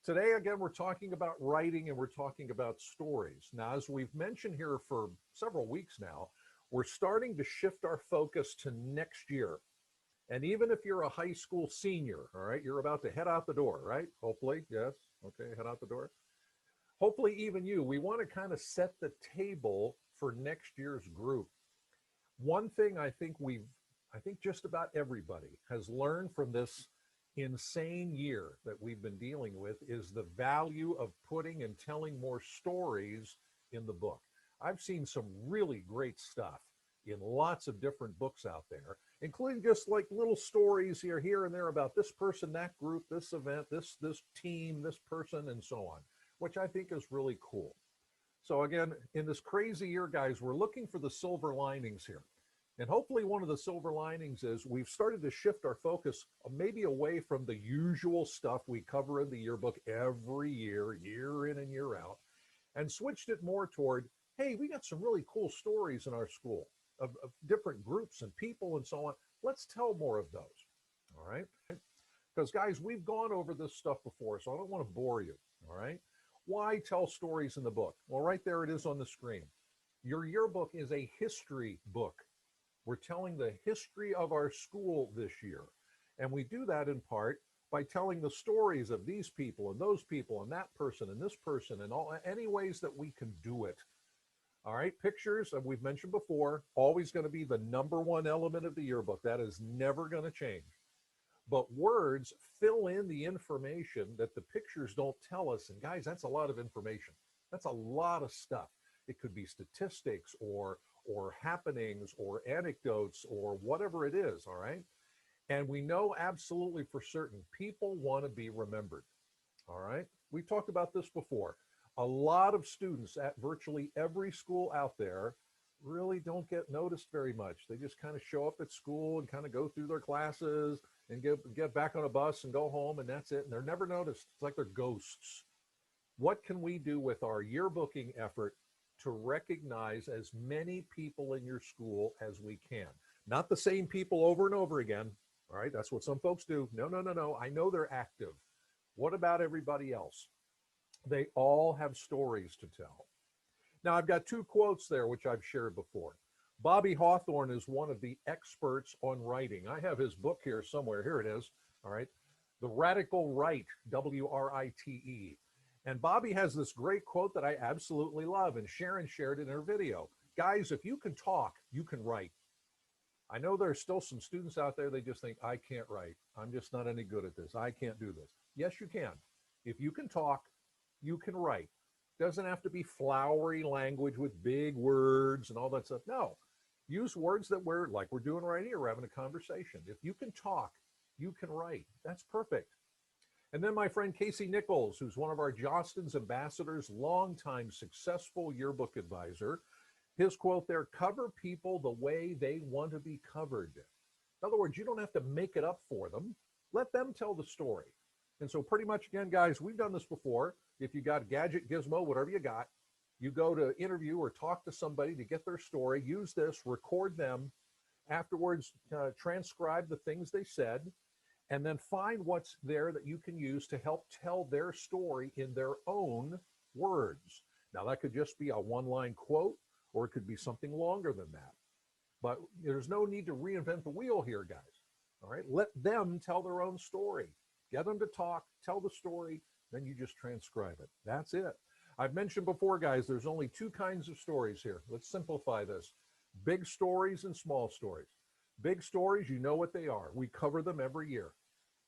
Today, again, we're talking about writing and we're talking about stories. Now, as we've mentioned here for several weeks now, we're starting to shift our focus to next year. And even if you're a high school senior, all right, you're about to head out the door, right? Hopefully, yes. Okay, head out the door. Hopefully, even you, we want to kind of set the table for next year's group. One thing I think just about everybody has learned from this insane year that we've been dealing with is the value of putting and telling more stories in the book. I've seen some really great stuff in lots of different books out there, including just like little stories here and there about this person, that group, this event, this team, this person, and so on, which I think is really cool. So again, in this crazy year, guys, we're looking for the silver linings here. And hopefully one of the silver linings is we've started to shift our focus maybe away from the usual stuff we cover in the yearbook every year, year in and year out, and switched it more toward, hey, we got some really cool stories in our school of different groups and people and so on. Let's tell more of those. All right. Because guys, we've gone over this stuff before, so I don't want to bore you. All right. Why tell stories in the book? Well, right there it is on the screen. Your yearbook is a history book. We're telling the history of our school this year. And we do that in part by telling the stories of these people and those people and that person and this person and all any ways that we can do it. All right, pictures, and we've mentioned before, always going to be the number one element of the yearbook. That is never going to change. But words fill in the information that the pictures don't tell us. And guys, that's a lot of information. That's a lot of stuff. It could be statistics or happenings or anecdotes or whatever it is, all right? And we know absolutely for certain people want to be remembered, all right? We talked about this before. A lot of students at virtually every school out there really don't get noticed very much. They just kind of show up at school and kind of go through their classes and get back on a bus and go home, and that's it. And they're never noticed. It's like they're ghosts. What can we do with our yearbooking effort to recognize as many people in your school as we can? Not the same people over and over again. All right, that's what some folks do. No. I know they're active. What about everybody else? They all have stories to tell. Now, I've got two quotes there, which I've shared before. Bobby Hawthorne is one of the experts on writing. I have his book here somewhere. Here it is. All right. The Radical Write, WRITE. And Bobby has this great quote that I absolutely love, and Sharon shared it in her video. Guys, if you can talk, you can write. I know there's still some students out there, they just think, I can't write. I'm just not any good at this. I can't do this. Yes, you can. If you can talk, you can write. Doesn't have to be flowery language with big words and all that stuff. No, use words that we're like we're doing right here. We're having a conversation. If you can talk, you can write. That's perfect. And then my friend Casey Nichols, who's one of our Jostens ambassadors, longtime successful yearbook advisor, his quote there, cover people the way they want to be covered. In other words, you don't have to make it up for them. Let them tell the story. And so pretty much, again, guys, we've done this before. If you got a gadget, gizmo, whatever you got, you go to interview or talk to somebody to get their story, use this, record them, afterwards transcribe the things they said, and then find what's there that you can use to help tell their story in their own words. Now, that could just be a one-line quote, or it could be something longer than that. But there's no need to reinvent the wheel here, guys. All right, let them tell their own story. Get them to talk, tell the story, then you just transcribe it. That's it. I've mentioned before, guys, there's only two kinds of stories here. Let's simplify this. Big stories and small stories. Big stories, you know what they are. We cover them every year.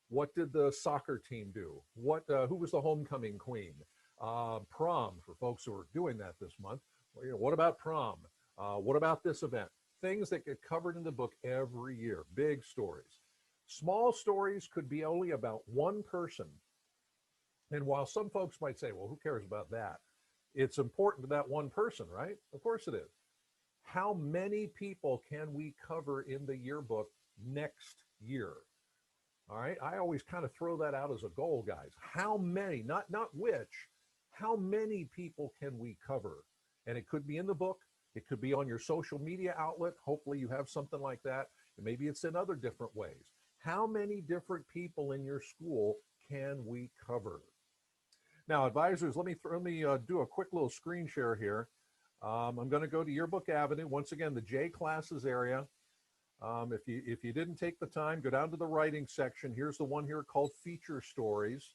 What did the soccer team do? Who was the homecoming queen? Prom, for folks who are doing that this month. Well, what about prom? What about this event? Things that get covered in the book every year. Big stories. Small stories could be only about one person. And while some folks might say, well, who cares about that? It's important to that one person, right? Of course it is. How many people can we cover in the yearbook next year? All right. I always kind of throw that out as a goal, guys. How many, not which, how many people can we cover? And it could be in the book. It could be on your social media outlet. Hopefully you have something like that. And maybe it's in other different ways. How many different people in your school can we cover? Now, advisors, let me do a quick little screen share here. I'm going to go to Yearbook Avenue once again, the J classes area. If you didn't take the time, go down to the writing section. Here's the one here called Feature Stories.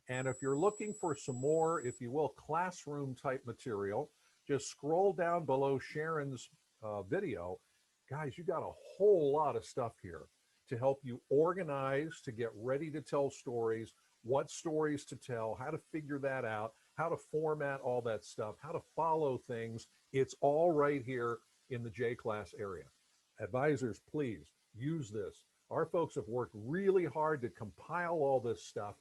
And if you're looking for some more, if you will, classroom type material, just scroll down below Sharon's video. Guys, you got a whole lot of stuff here to help you organize, to get ready to tell stories, what stories to tell, how to figure that out, how to format all that stuff, how to follow things. It's all right here in the J class area. Advisors, please use this. Our folks have worked really hard to compile all this stuff.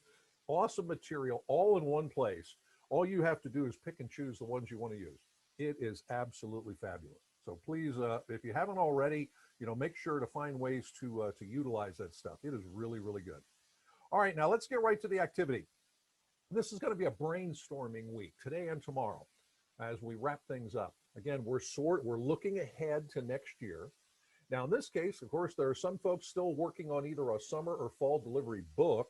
Awesome material all in one place. All you have to do is pick and choose the ones you want to use. It is absolutely fabulous. So please, if you haven't already, make sure to find ways to utilize that stuff. It is really, really good. All right, now let's get right to the activity. This is going to be a brainstorming week today and tomorrow as we wrap things up. Again, we're looking ahead to next year. Now, in this case, of course, there are some folks still working on either a summer or fall delivery book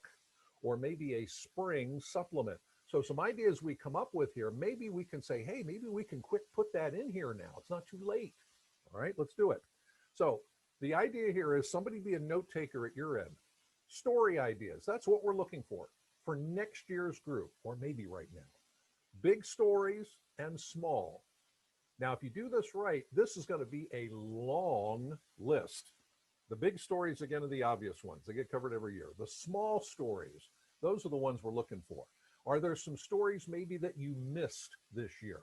or maybe a spring supplement. So some ideas we come up with here, maybe we can say, hey, maybe we can quick put that in here now. It's not too late. All right, let's do it. So the idea here is somebody be a note taker at your end. Story ideas, that's what we're looking for next year's group, or maybe right now. Big stories and small. Now, if you do this right, this is going to be a long list. The big stories, again, are the obvious ones. They get covered every year. The small stories, those are the ones we're looking for. Are there some stories maybe that you missed this year?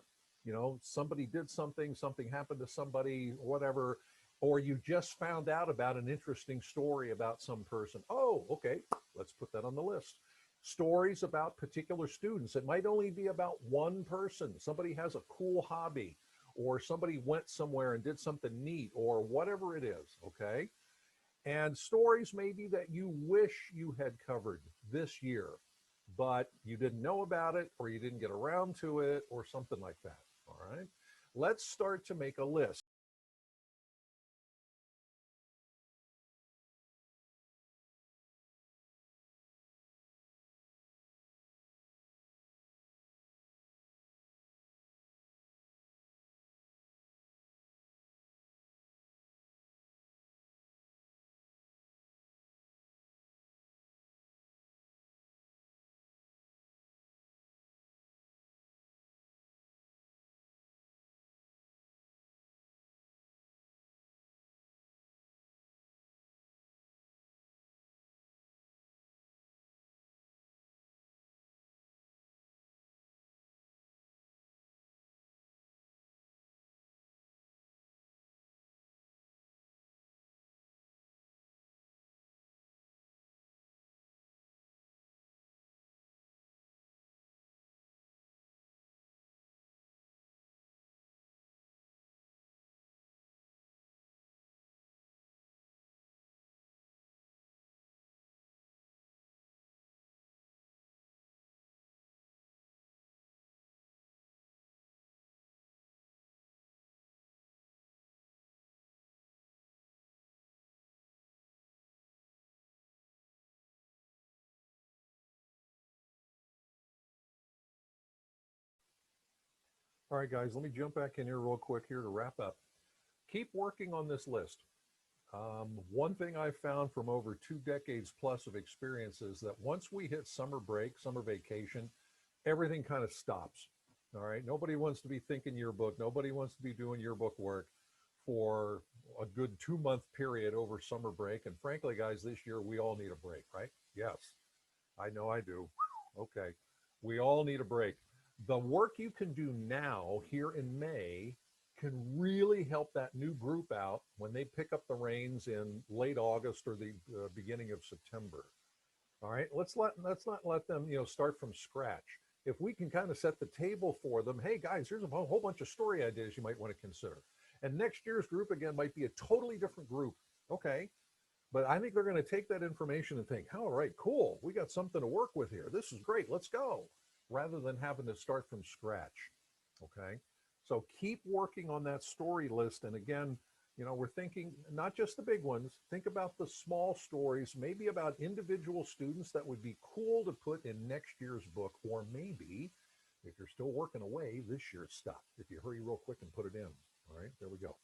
Somebody did something happened to somebody, whatever, or you just found out about an interesting story about some person. Oh, okay, let's put that on the list. Stories about particular students. It might only be about one person. Somebody has a cool hobby, or somebody went somewhere and did something neat, or whatever it is, okay? And stories maybe that you wish you had covered this year, but you didn't know about it, or you didn't get around to it, or something like that, all right? Let's start to make a list. All right, guys, let me jump back in here real quick here to wrap up. Keep working on this list. One thing I've found from over 2 decades plus of experience is that once we hit summer break, summer vacation, everything kind of stops. All right. Nobody wants to be thinking yearbook. Nobody wants to be doing yearbook work for a good 2 month period over summer break. And frankly, guys, this year we all need a break, right? Yes, I know I do. Okay. We all need a break. The work you can do now here in May can really help that new group out when they pick up the reins in late August or the beginning of September. All right, let's not let them start from scratch. If we can kind of set the table for them, hey guys, here's a whole bunch of story ideas you might want to consider. And next year's group again might be a totally different group. Okay, but I think they're going to take that information and think, all right, cool, we got something to work with here. This is great. Let's go. Rather than having to start from scratch. Okay. So keep working on that story list. And again, You know, we're thinking not just the big ones, think about the small stories, maybe about individual students that would be cool to put in next year's book, or maybe if you're still working away this year's stuff, if you hurry real quick and put it in. All right, there we go.